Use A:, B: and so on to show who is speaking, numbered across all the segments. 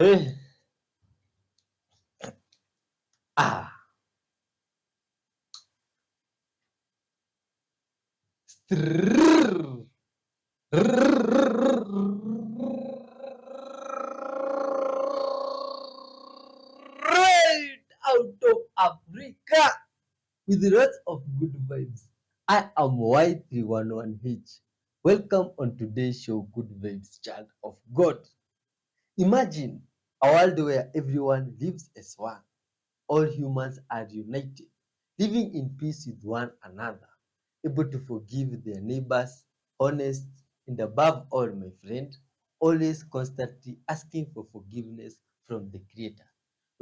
A: Eh, ah, strrrr, right out of Africa with lots of good vibes. I am Y311H. Welcome on today's show, Good Vibes, Child of God. Imagine a world where everyone lives as one. All humans are united, living in peace with one another, able to forgive their neighbors, honest, and above all, my friend, always constantly asking for forgiveness from the Creator.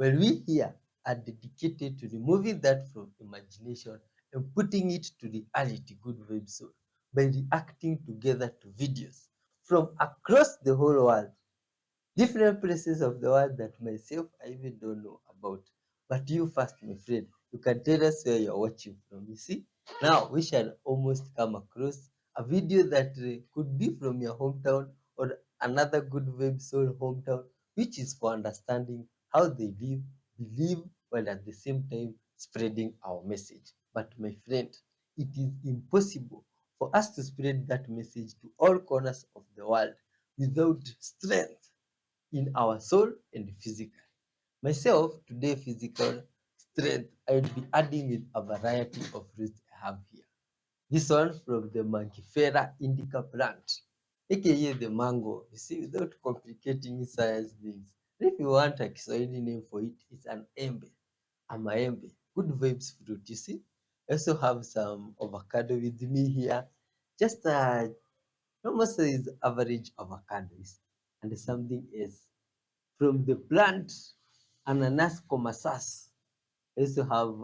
A: Well, we here are dedicated to removing that from imagination and putting it to reality, good vibe soul, by reacting together to videos from across the whole world, different places of the world that myself I even don't know about. But you first, my friend, you can tell us where you're watching from. You see, now we shall almost come across a video that could be from your hometown or another good web soul hometown, which is for understanding how they live, believe, while at the same time spreading our message. But my friend, it is impossible for us to spread that message to all corners of the world without strength in our soul and physical. Myself, today, physical strength, I will be adding with a variety of roots I have here. This one from the Mangifera indica plant, aka the mango. You see, without complicating science things. If you want a Kiswahili name for it, it's an embe, a maembe. Good vibes fruit, you see. I also have some avocado with me here. Just almost is average avocados and something else from the plant ananas comasas. I also have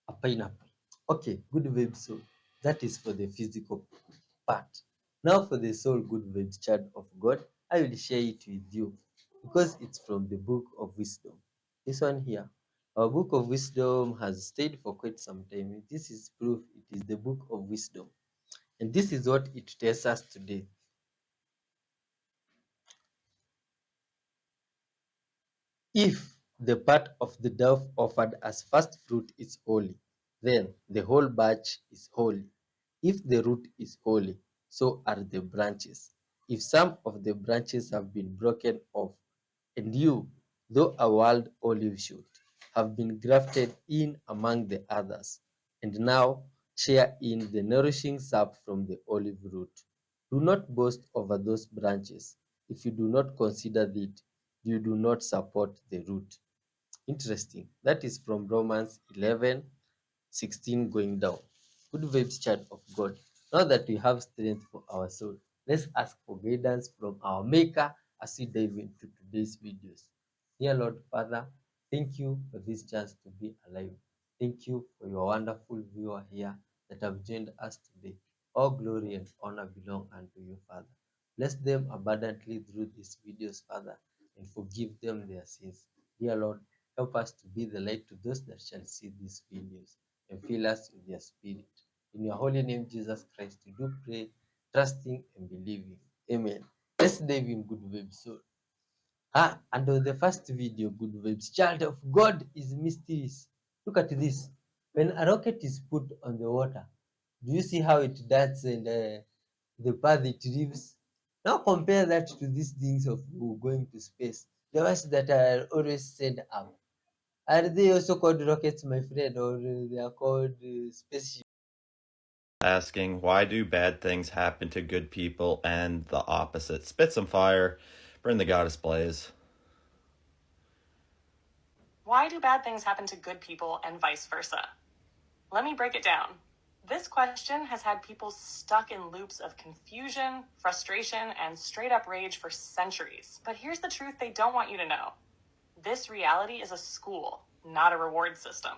A: a pineapple. Okay, good vibes. So that is for the physical part. Now for the soul good vibes child of God, I will share it with you because it's from the book of wisdom. This one here. Our book of wisdom has stayed for quite some time. This is proof it is the book of wisdom. And this is what it tells us today. If the part of the dove offered as first fruit is holy, then the whole batch is holy. If the root is holy, so are the branches. If some of the branches have been broken off, and you, though a wild olive shoot, have been grafted in among the others, and now share in the nourishing sap from the olive root. Do not boast over those branches. If you do not consider that, you do not support the root. Interesting. That is from Romans 11:16 going down. Good vibes, child of God. Now that we have strength for our soul, let's ask for guidance from our Maker as we dive into today's videos. Dear Lord Father, thank you for this chance to be alive. Thank you for your wonderful viewer here that have joined us today. All glory and honor belong unto you, Father. Bless them abundantly through these videos, Father, and forgive them their sins. Dear Lord, help us to be the light to those that shall see these videos and fill us with your spirit. In your holy name, Jesus Christ, we do pray, trusting and believing. Amen. Let's dive in good vibes. So, and on the first video, good vibes, child of God is mysterious. Look at this. When a rocket is put on the water, do you see how it does and the path it leaves? Now compare that to these things of going to space. The ones that are always sent up. Are they also called rockets, my friend, or they are called spaceships?
B: Asking, why do bad things happen to good people and the opposite? Spit some fire, burn the goddess blaze.
C: Why do bad things happen to good people and vice versa? Let me break it down. This question has had people stuck in loops of confusion, frustration, and straight up rage for centuries. But here's the truth they don't want you to know. This reality is a school, not a reward system.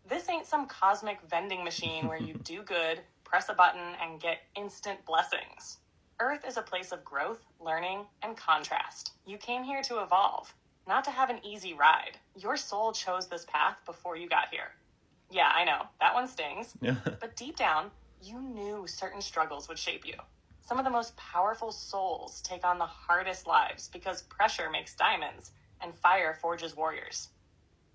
C: This ain't some cosmic vending machine where you do good, press a button, and get instant blessings. Earth is a place of growth, learning, and contrast. You came here to evolve, not to have an easy ride. Your soul chose this path before you got here. Yeah, I know, that one stings.
B: Yeah.
C: But deep down, you knew certain struggles would shape you. Some of the most powerful souls take on the hardest lives because pressure makes diamonds and fire forges warriors.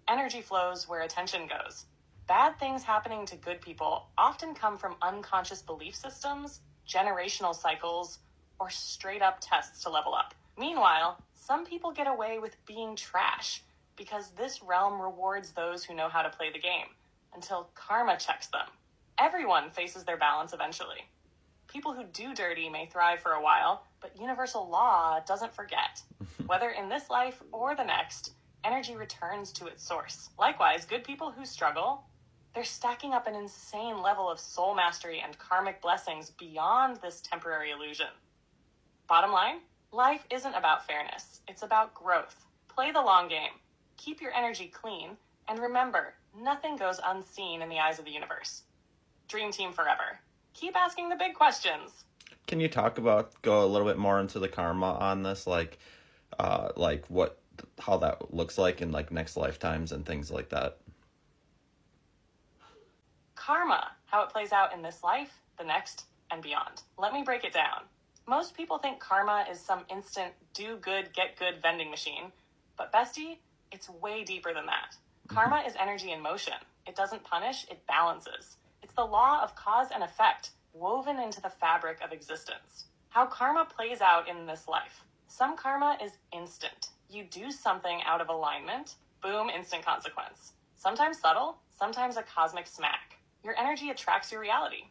C: Energy flows where attention goes. Bad things happening to good people often come from unconscious belief systems, generational cycles, or straight up tests to level up. Meanwhile, some people get away with being trash because this realm rewards those who know how to play the game until karma checks them. Everyone faces their balance eventually. People who do dirty may thrive for a while, but universal law doesn't forget. Whether in this life or the next, energy returns to its source. Likewise, good people who struggle, they're stacking up an insane level of soul mastery and karmic blessings beyond this temporary illusion. Bottom line, life isn't about fairness. It's about growth. Play the long game. Keep your energy clean. And remember, nothing goes unseen in the eyes of the universe. Dream team forever. Keep asking the big questions.
B: Can you go a little bit more into the karma on this? Like how that looks like in like next lifetimes and things like that?
C: Karma, how it plays out in this life, the next, and beyond. Let me break it down. Most people think karma is some instant do good, get good vending machine, but bestie, it's way deeper than that. Karma is energy in motion. It doesn't punish, it balances. It's the law of cause and effect woven into the fabric of existence. How karma plays out in this life. Some karma is instant. You do something out of alignment, boom, instant consequence. Sometimes subtle, sometimes a cosmic smack. Your energy attracts your reality.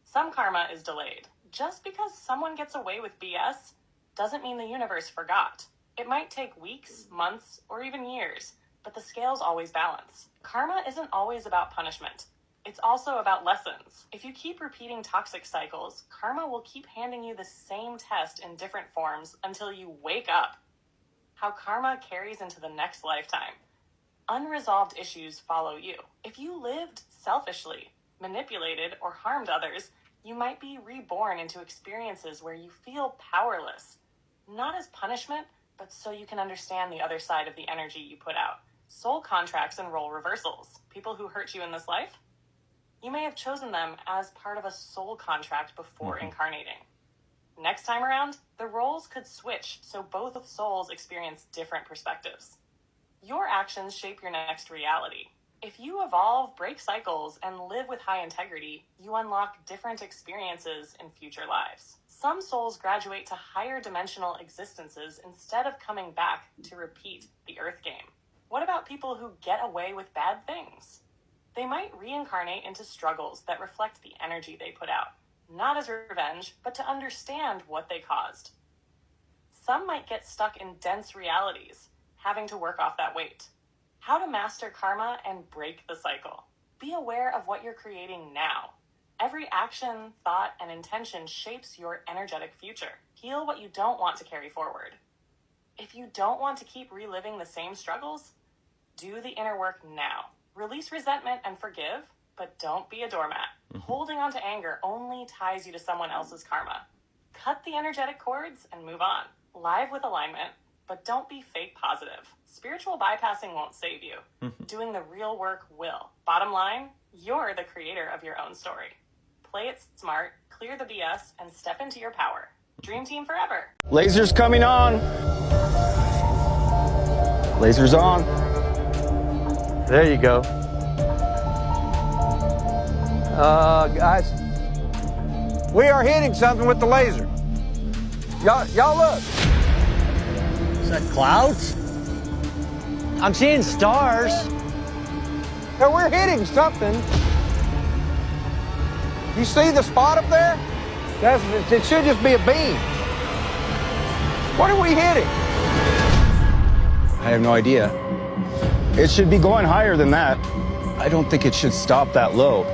C: Some karma is delayed. Just because someone gets away with BS doesn't mean the universe forgot. It might take weeks, months, or even years, but the scales always balance. Karma isn't always about punishment. It's also about lessons. If you keep repeating toxic cycles, karma will keep handing you the same test in different forms until you wake up. How karma carries into the next lifetime. Unresolved issues follow you. If you lived selfishly, manipulated, or harmed others, you might be reborn into experiences where you feel powerless. Not as punishment, but so you can understand the other side of the energy you put out. Soul contracts and role reversals. People who hurt you in this life, you may have chosen them as part of a soul contract before incarnating. Next time around, the roles could switch so both souls experience different perspectives. Your actions shape your next reality. If you evolve, break cycles, and live with high integrity, you unlock different experiences in future lives. Some souls graduate to higher dimensional existences instead of coming back to repeat the Earth game. What about people who get away with bad things? They might reincarnate into struggles that reflect the energy they put out, not as revenge, but to understand what they caused. Some might get stuck in dense realities, having to work off that weight. How to master karma and break the cycle. Be aware of what you're creating now. Every action, thought, and intention shapes your energetic future. Heal what you don't want to carry forward. If you don't want to keep reliving the same struggles, do the inner work now. Release resentment and forgive, but don't be a doormat. Holding on to anger only ties you to someone else's karma. Cut the energetic cords and move on. Live with alignment, but don't be fake positive. Spiritual bypassing won't save you. Doing the real work will. Bottom line, you're the creator of your own story. Play it smart, clear the BS, and step into your power. Dream team forever.
D: Lasers coming on. Lasers on. There you go. Guys, we are hitting something with the laser. Y'all look.
E: Is that clouds? I'm seeing stars.
D: Yeah, we're hitting something. You see the spot up there? It should just be a beam. What are we hitting? I have no idea. It should be going higher than that. I don't think it should stop that low.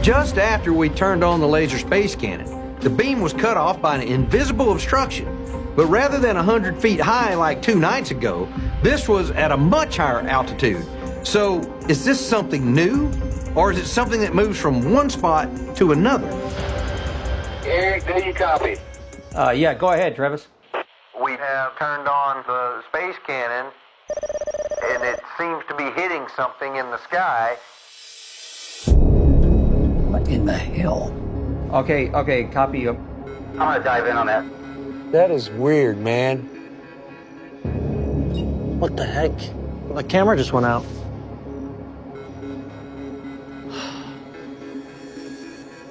F: Just after we turned on the laser space cannon, the beam was cut off by an invisible obstruction. But rather than 100 feet high like 2 nights ago, this was at a much higher altitude. So, is this something new? Or is it something that moves from one spot to another?
G: Eric, do you copy?
E: Yeah, go ahead, Travis.
G: We have turned on the space cannon, and it seems to be hitting something in the sky.
E: What in the hell? Okay, copy.
G: I'm gonna dive in on that.
F: That is weird, man.
E: What the heck? The camera just went out.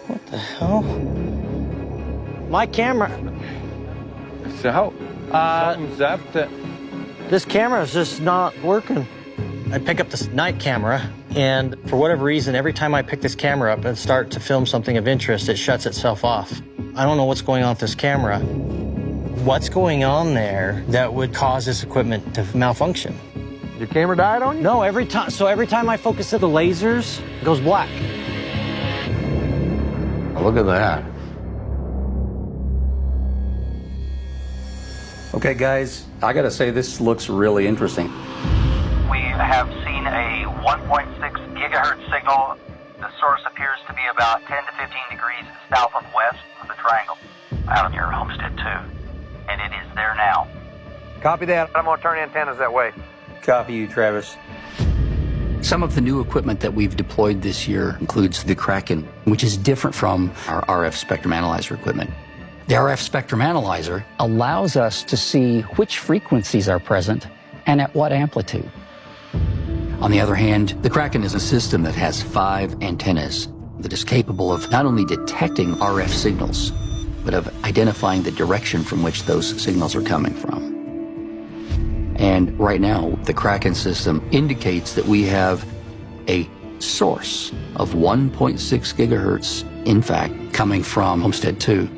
E: What the hell? My camera.
D: So, something's up to...
E: This camera is just not working. I pick up this night camera, and for whatever reason, every time I pick this camera up and start to film something of interest, it shuts itself off. I don't know what's going on with this camera. What's going on there that would cause this equipment to malfunction?
F: Your camera died on you?
E: No, every time I focus at the lasers, it goes black.
F: Look at that.
H: Okay, guys, I gotta say this looks really interesting.
G: We have seen a 1.6 gigahertz signal. The source appears to be about 10 to 15 degrees south of west of the triangle, out near Homestead 2. And it is there now.
F: Copy that. I'm gonna turn antennas that way.
H: Copy you, Travis.
I: Some of the new equipment that we've deployed this year includes the Kraken, which is different from our RF spectrum analyzer equipment. The RF spectrum analyzer allows us to see which frequencies are present and at what amplitude. On the other hand, the Kraken is a system that has 5 antennas that is capable of not only detecting RF signals, but of identifying the direction from which those signals are coming from. And right now, the Kraken system indicates that we have a source of 1.6 gigahertz, in fact, coming from Homestead 2.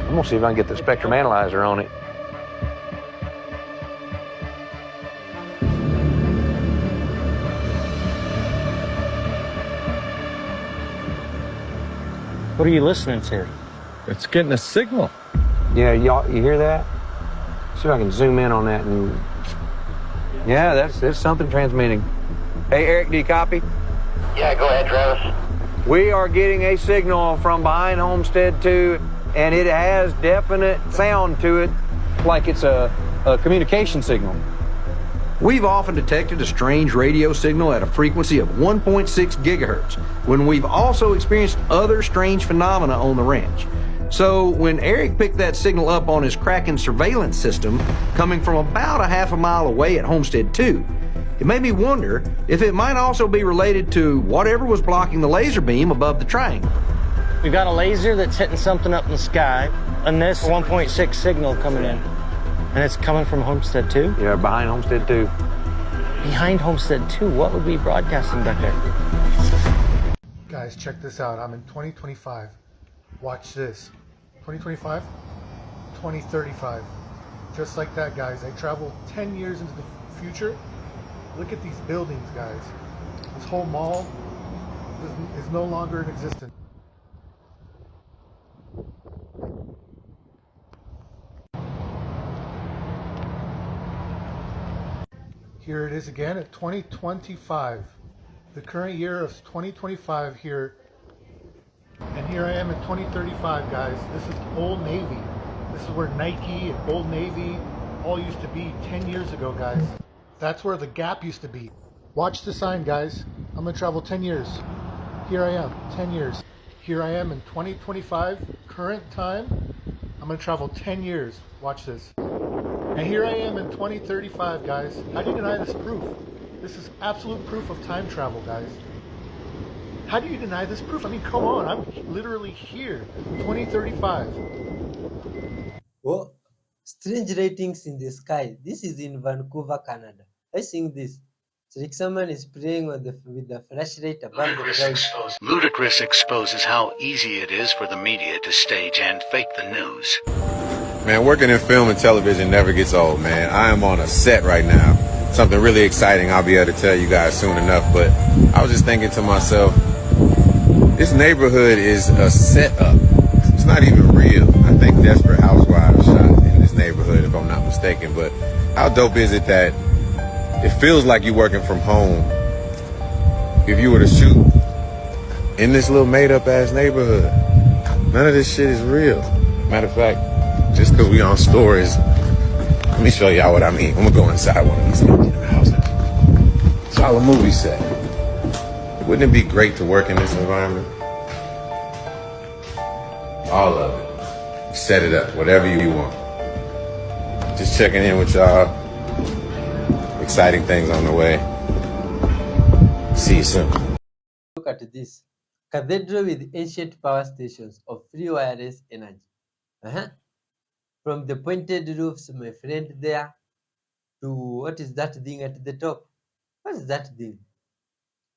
F: I'm gonna see if I can get the spectrum analyzer on it.
E: What are you listening to?
D: It's getting a signal.
F: Yeah, y'all, you hear that? See if I can zoom in on that. And yeah, that's something transmitting. Hey, Eric, do you copy?
G: Yeah, go ahead, Travis.
F: We are getting a signal from behind Homestead 2, and it has definite sound to it, like it's a communication signal. We've often detected a strange radio signal at a frequency of 1.6 gigahertz, when we've also experienced other strange phenomena on the ranch. So when Eric picked that signal up on his Kraken surveillance system, coming from about a half a mile away at Homestead 2, it made me wonder if it might also be related to whatever was blocking the laser beam above the triangle.
E: We've got a laser that's hitting something up in the sky, and this 1.6 signal coming in. And it's coming from Homestead 2?
F: Yeah, behind Homestead 2.
E: Behind Homestead 2? What would be broadcasting back there?
J: Guys, check this out. I'm in 2025. Watch this. 2025, 2035. Just like that, guys. I travel 10 years into the future. Look at these buildings, guys. This whole mall is no longer in existence. Here it is again at 2025. The current year of 2025 here. And here I am in 2035, guys. This is Old Navy. This is where Nike and Old Navy all used to be 10 years ago, guys. That's where the Gap used to be. Watch the sign, guys. I'm gonna travel 10 years. Here I am, 10 years. Here I am in 2025, current time. I'm gonna travel 10 years. Watch this. And here I am in 2035, guys. How do you deny this proof? This is absolute proof of time travel, guys. How do you deny this proof? I mean, come on, I'm literally here, 2035.
A: Oh, strange ratings in the sky. This is in Vancouver, Canada. I think this. It's like someone is praying with the flashlight above the clouds.
K: Ludicrous exposes how easy it is for the media to stage and fake the news.
L: Man, working in film and television never gets old, man. I am on a set right now. Something really exciting I'll be able to tell you guys soon enough, but I was just thinking to myself, this neighborhood is a setup. It's not even real. I think Desperate Housewives shot in this neighborhood, if I'm not mistaken, but how dope is it that it feels like you're working from home if you were to shoot in this little made-up ass neighborhood? None of this shit is real. Matter of fact, just because we on stories, let me show y'all what I mean. I'm gonna go inside one of these houses. It's all a movie set. Wouldn't it be great to work in this environment? All of it. Set it up, whatever you want. Just checking in with y'all. Exciting things on the way. See you soon.
A: Look at this. Cathedral with ancient power stations of free wireless energy. From the pointed roofs, my friend, there, to what is that thing at the top? What is that thing?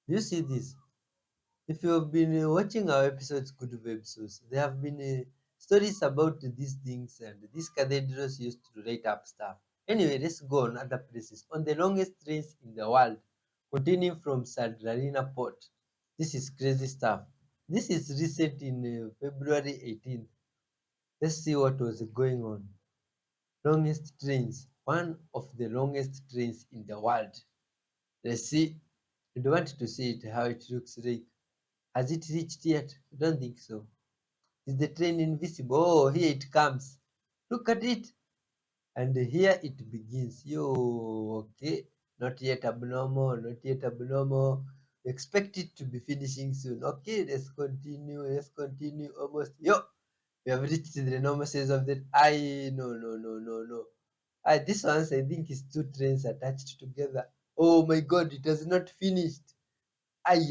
A: Do you see this? If you have been watching our episodes, good episodes, there have been stories about these things, and these cathedrals used to light up stuff. Anyway, let's go on other places. On the longest trains in the world, continuing from Sardalina Port. This is crazy stuff. This is recent in February 18th. Let's see what was going on. Longest trains, one of the longest trains in the world. Let's see. I don't want to see it, how it looks like. Has it reached yet? I don't think so. Is the train invisible? Oh, here it comes. Look at it. And here it begins. Yo, okay. Not yet abnormal, not yet abnormal. Expect it to be finishing soon. Okay, let's continue. Let's continue. Almost. Yo, we have reached the normal size of the. No. This one, I think, is two trains attached together. Oh my god, it has not finished. Ay.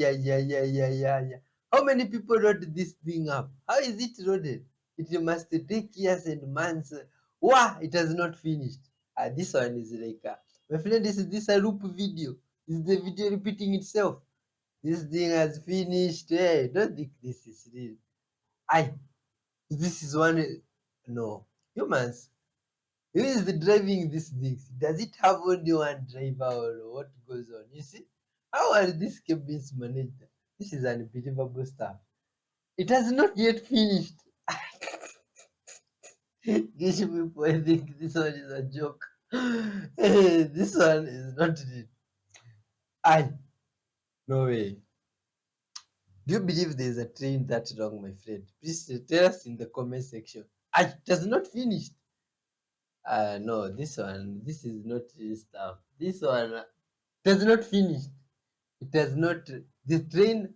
A: How many people wrote this thing up? How is it loaded? It must take years and months. Wow, it has not finished. This one is like, my friend, is this a loop video? Is the video repeating itself? This thing has finished. Hey, don't think this is real. This is one. No, humans. Who is the driving this thing? Does it have only one driver or what goes on? You see? How are these cabins managed? This is unbelievable stuff. It has not yet finished. These people, I think this one is a joke. This one is not real. No way. Do you believe there is a train that long, my friend? Please tell us in the comment section. It has not finished. No, this is not real stuff. This one does not finish. It has not. The train.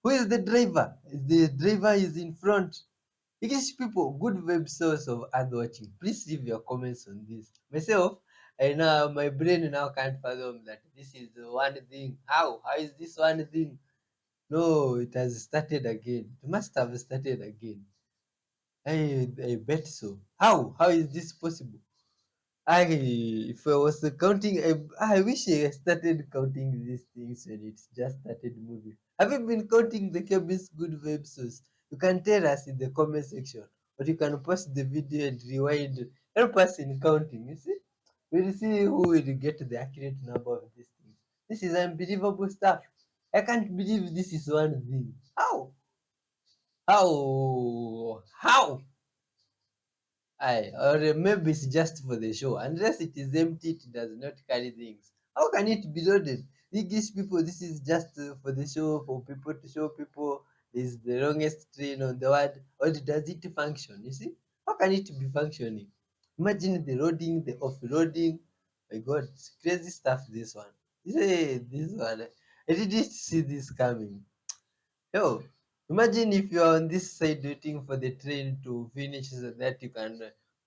A: Who is the driver? The driver is in front. English people, good web source of ad watching. Please leave your comments on this. Myself, I know my brain now can't fathom that this is one thing. How? How is this one thing? No, it has started again. It must have started again. I bet so. How? How is this possible? If I was counting, I wish I started counting these things when it just started moving. Have you been counting the cabin's good web source? You can tell us in the comment section, or you can post the video and rewind. Help us in counting. You see, we'll see who will get the accurate number of these things. This is unbelievable stuff. I can't believe this is one thing. How? How? Or maybe it's just for the show. Unless it is empty, it does not carry things. How can it be loaded? English people, this is just for the show, for people to show people this is the longest train on the world. Or does it function? You see? How can it be functioning? Imagine the loading, the offloading. My God, it's crazy stuff, this one. This one. I didn't see this coming. Yo, imagine if you're on this side waiting for the train to finish so that you can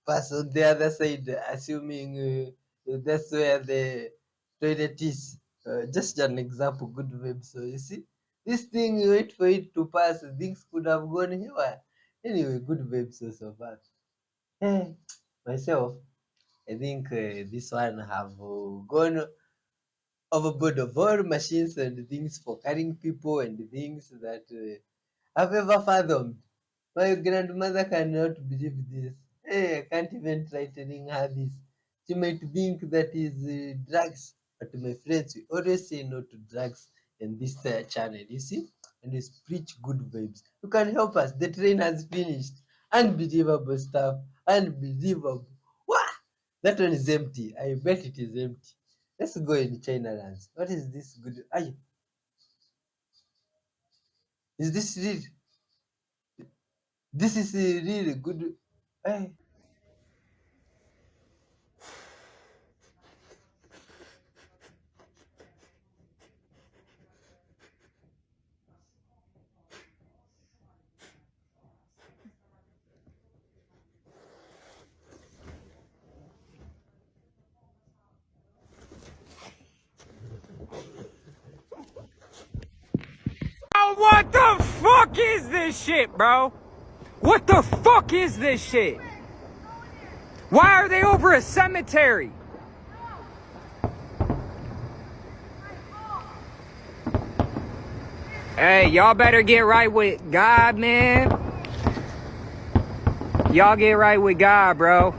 A: pass on the other side, assuming that's where the toilet is. Just an example, good web. So you see, this thing, you wait for it to pass, things could have gone here. Anyway, good web so far. Hey, myself, I think this one have gone overboard of all machines and things for carrying people and things that I've ever fathomed. My grandmother cannot believe this. Hey, I can't even try telling her this. She might think that is drugs. But my friends, we always say no to drugs in this channel, you see? And we preach good vibes. You can help us. The train has finished. Unbelievable stuff. Unbelievable. What? That one is empty. I bet it is empty. Let's go in China lands. What is this good? Is this real? This is a really good. Hey.
M: what the fuck is this shit, bro? What the fuck is this shit? Why are they over a cemetery? Hey, y'all better get right with God, man. Y'all get right with God, bro.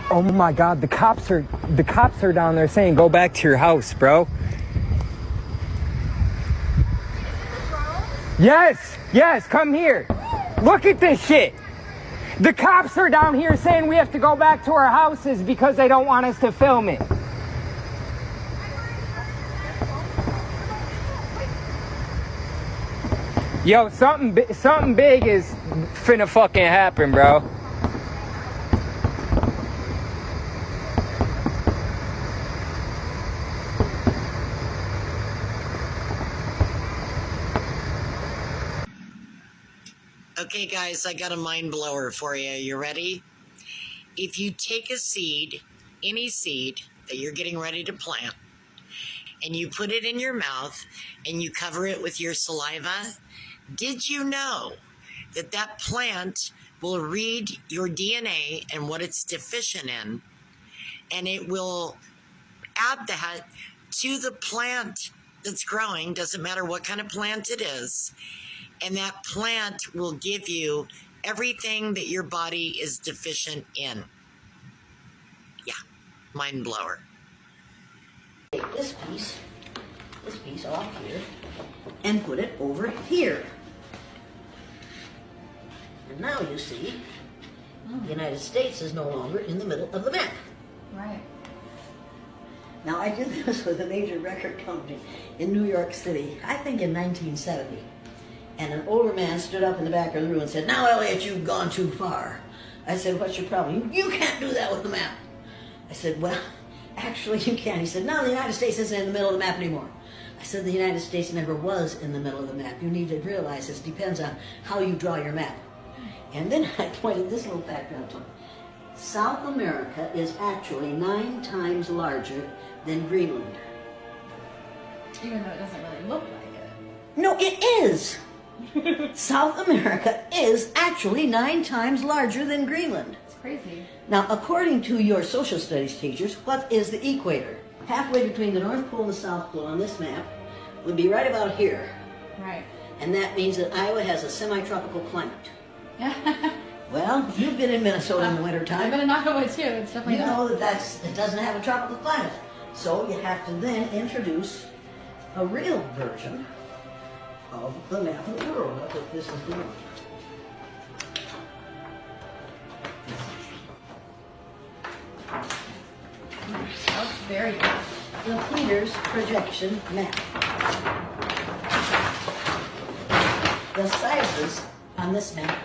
M: Oh my God, the cops are down there saying go back to your house, bro. Yes, come here. Look at this shit. The cops are down here saying we have to go back to our houses because they don't want us to film it. Yo, something big is finna fucking happen, bro.
N: Okay, guys, I got a mind blower for you. You ready? If you take a seed, any seed that you're getting ready to plant, and you put it in your mouth and you cover it with your saliva, did you know that that plant will read your DNA and what it's deficient in, and it will add that to the plant that's growing, doesn't matter what kind of plant it is, and that plant will give you everything that your body is deficient in. Yeah, mind blower.
O: Take this piece off here, and put it over here. And now you see, the United States is no longer in the middle of the map.
P: Right.
O: Now, I did this with a major record company in New York City, I think in 1970. And an older man stood up in the back of the room and said, "Now, Elliot, you've gone too far." I said, "What's your problem?" You can't do that with the map." I said, "Well, actually you can." He said, "No, the United States isn't in the middle of the map anymore." I said, "The United States never was in the middle of the map. You need to realize this depends on how you draw your map." And then I pointed this little fact out to him. South America is actually 9 times larger than Greenland.
P: Even though it doesn't really look like it.
O: No, it is. South America is actually 9 times larger than Greenland.
P: It's crazy.
O: Now, according to your social studies teachers, what is the equator? Halfway between the North Pole and the South Pole on this map would be right about here.
P: Right.
O: And that means that Iowa has a semi-tropical climate. Well, you've been in Minnesota in the wintertime.
P: I've been in Iowa too. It's definitely
O: You know that it doesn't have a tropical climate. So you have to then introduce a real version of the map of the world. That's what this is doing.
P: That's very good.
O: The Peters projection map. The sizes on this map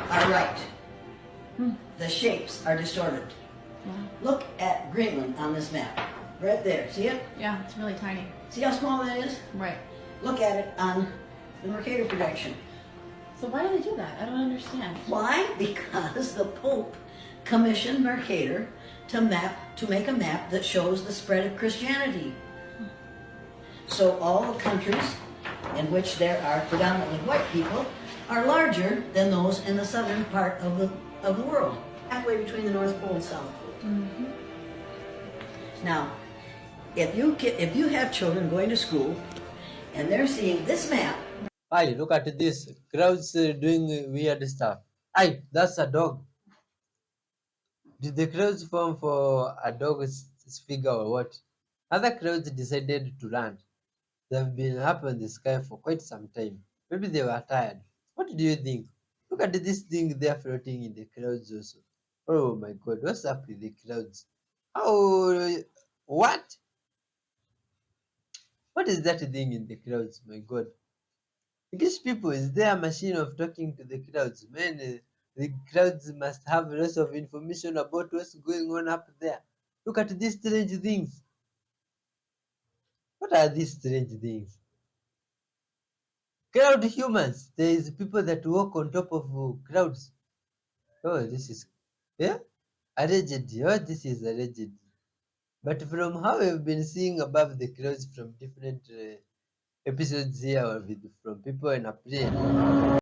O: are right. The shapes are distorted. Look at Greenland on this map. Right there. See it?
P: Yeah, it's really tiny.
O: See how small that is?
P: Right.
O: Look at it on the Mercator projection.
P: So why do they do that? I don't understand.
O: Why? Because the Pope commissioned Mercator to make a map that shows the spread of Christianity. So all the countries in which there are predominantly white people are larger than those in the southern part of the world, halfway between the North Pole and South Pole.
P: Mm-hmm.
O: Now, if you have children going to school and they're seeing this map.
A: Hi, look at this. Crowds doing weird stuff. Hi, that's a dog. Did the crowds form for a dog's figure or what? Other crowds decided to run. They've been up in the sky for quite some time. Maybe they were tired. What do you think? Look at this thing there floating in the clouds also. Oh my god, what's up with the clouds? Oh, what? What is that thing in the clouds? My god. These people, is there a machine of talking to the clouds? Man, the clouds must have lots of information about what's going on up there. Look at these strange things. What are these strange things? Cloud humans. There is people that walk on top of clouds. Oh, this is, yeah, allegedly. Oh, this is allegedly. But from how we've been seeing above the clouds from different episodes here with from people in April,